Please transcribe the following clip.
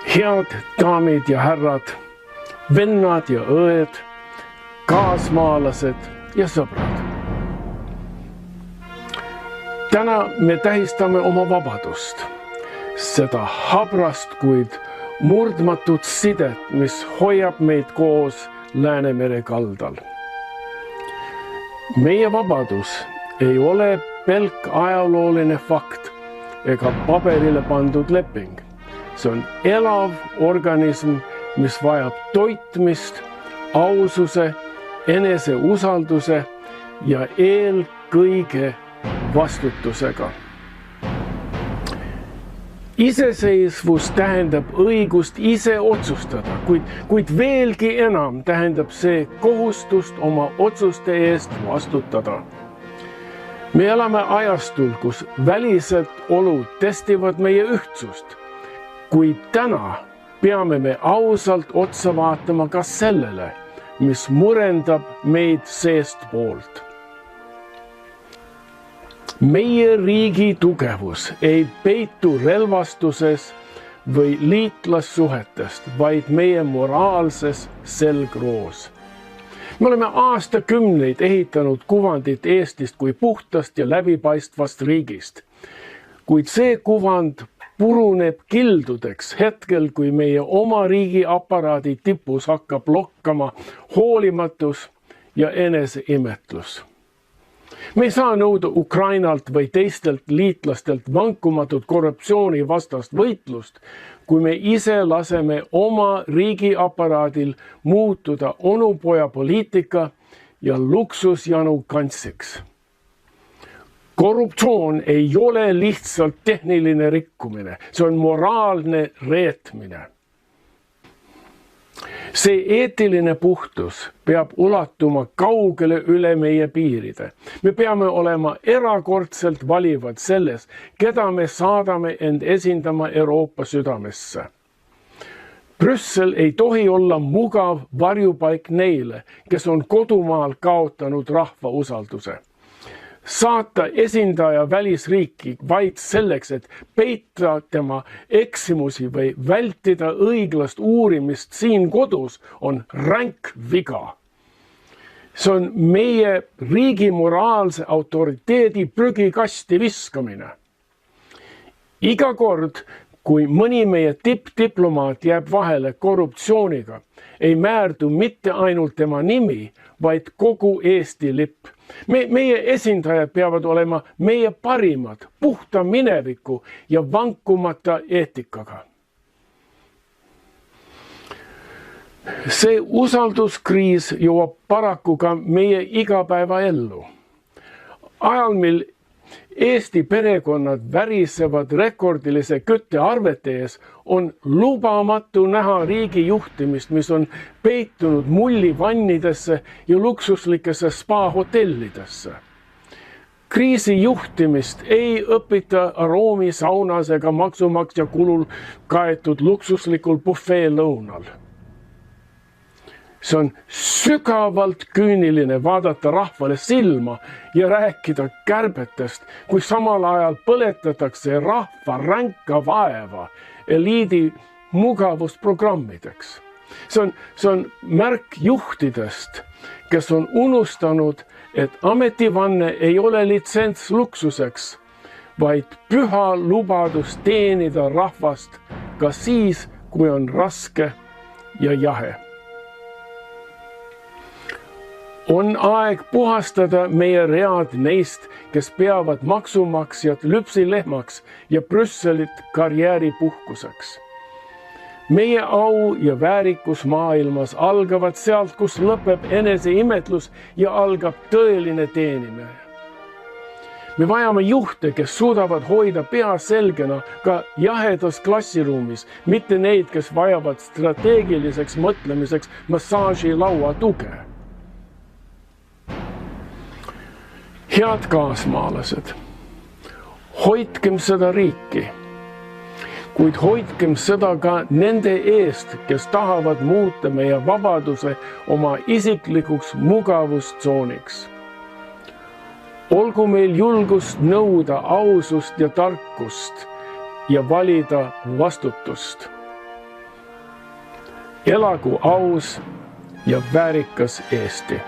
Head daamid ja härrad, vennad ja õed, kaasmaalased ja sõbrad. Täna me tähistame oma vabadust, seda habrast, kuid murdmatut sidet, mis hoiab meid koos Läänemere kaldal. Meie vabadus ei ole pelk ajalooline fakt ega paberile pandud leping. See on elav organism, mis vajab toitmist, aususe, eneseusalduse ja eelkõige vastutusega. Iseseisvus tähendab õigust ise otsustada, kuid veelgi enam tähendab see kohustust oma otsuste eest vastutada. Me elame ajastul, kus välised olud testivad meie ühtsust, kuid täna peame me ausalt otsa vaatama ka sellele, mis murendab meid seestpoolt. Meie riigi tugevus ei peitu relvastuses või liitlassuhetest, vaid meie moraalses selgroos. Me oleme aastakümneid ehitanud kuvandit Eestist kui puhtast ja läbipaistvast riigist, kuid see kuvand puruneb kildudeks hetkel, kui meie oma riigi aparaadi tipus hakkab lokkama hoolimatus ja eneseimetlus. Me ei saa nõuda Ukrainalt või teistelt liitlastelt vankumatut korruptsiooni vastast võitlust, kui me ise laseme oma riigi aparaadil muutuda onupoja poliitika ja luksusjanu kantsiks. Korruptsioon ei ole lihtsalt tehniline rikkumine, see on moraalne reetmine. See eetiline puhtus peab ulatuma kaugele üle meie piiride. Me peame olema erakordselt valivad selles, keda me saadame end esindama Euroopa südamesse. Brüssel ei tohi olla mugav varjupaik neile, kes on kodumaal kaotanud rahva usalduse. Saata esindaja välisriiki vaid selleks, et peita tema eksimusi või vältida õiglast uurimist siin kodus, on ränk viga. See on meie riigi moraalse autoriteedi prügikasti viskamine. Iga kord, kui mõni meie tippdiplomaat jääb vahele korruptsiooniga, ei määrdu mitte ainult tema nimi, vaid kogu Eesti lipp. Meie esindajad peavad olema meie parimad, puhta mineviku ja vankumata eetikaga. See usalduskriis jõuab paraku ka meie igapäevaellu. Ajal, mil Eesti perekonnad värisevad rekordilise küttearvete ees, on lubamatu näha riigi juhtimist, mis on peitunud mullivannidesse ja luksuslikesse spa-hotellidesse. Kriisi juhtimist ei õpita aroomisaunas ega maksumaksja kulul kaetud luksuslikul bufeelõunal. See on sügavalt küüniline vaadata rahvale silma ja rääkida kärbetest, kui samal ajal põletatakse rahva ränka vaeva eliidi mugavusprogrammideks. See on märk juhtidest, kes on unustanud, et ametivanne ei ole litsents luksuseks, vaid püha lubadus teenida rahvast ka siis, kui on raske ja jahe. On aeg puhastada meie read neist, kes peavad maksumaksjad lüpsilehmaks ja Brüsselit karjääripuhkuseks. Meie au ja väärikus maailmas algavad sealt, kus lõpeb eneseimetlus ja algab tõeline teenimine. Me vajame juhte, kes suudavad hoida pea selgena ka jahedas klassiruumis, mitte neid, kes vajavad strateegiliseks mõtlemiseks massaažilaua tuge. Head kaasmaalased, hoidkem seda riiki, kuid hoidkem seda ka nende eest, kes tahavad muuta meie vabaduse oma isiklikuks mugavustsooniks. Olgu meil julgust nõuda ausust ja tarkust ja valida vastutust. elagu aus ja väärikas Eesti.